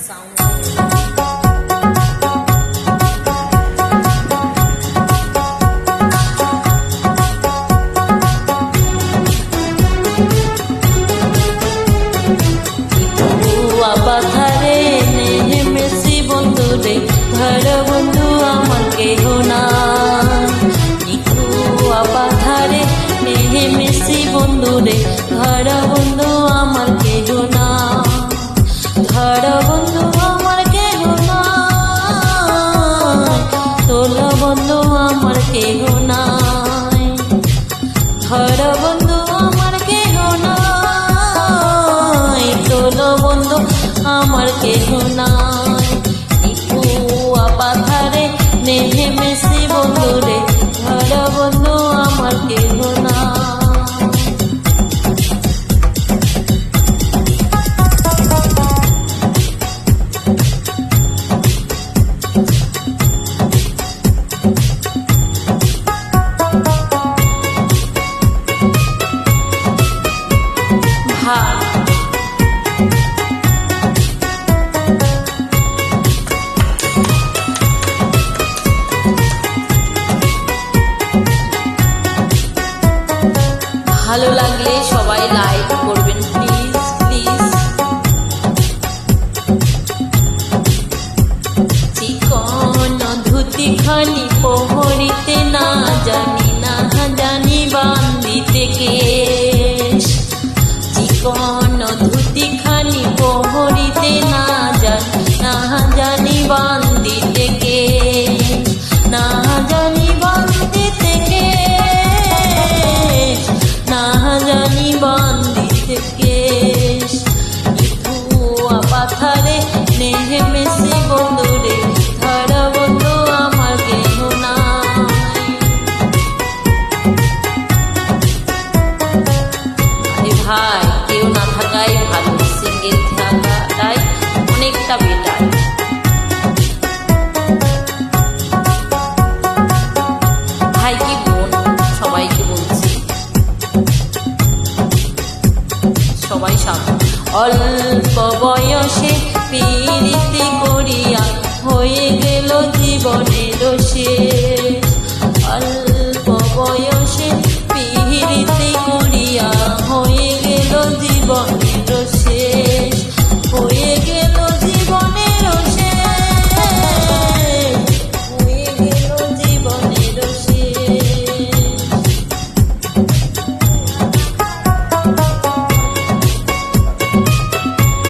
Sound. বাধারে নেমেছি বন্ধুরে, ঘর বন্ধু আমার কেহ না। বাধারে নেমেছি বন্ধুরে, ঘর বন্ধু আমার কেহ না। ঘর বন্ধু আমার কেহ না, তোল বন্ধু আমার কেহ নাই। ঘর বন্ধু আমার কেহ নাই, তোল বন্ধু আমার কেহ নাই। বাধারে নেমেছি বন্ধুরে, ঘর বন্ধু আমার কেহ না। ভালো লাগলে সবাই লাইক করবেন প্লিজ প্লিজ। চিকন ধুতি খালি পহরিতে না জানি, না জানি বান্দিতে কেশ। চিকন ধুতি খালি পহরিতে না জানি, না জানি বান্দিতে কেশ। না জানি বান্দিতে কেশ, না জানি বান্দিতে কেশ। পাথারে নেমেছি বন্ধুরে, ঘর বন্ধু আমার কেহ নাই। আরে ভাই, কেউ না থাকাই ভালো, সিঙ্গেল থাকাটাই অনেকটা বেটার। ভাই কি বোন সবাইকে বলছি, সবাই সাবধান। অল্প বয়সে প্রীতি করিয়া হয়ে গেল জীবনের শেষ।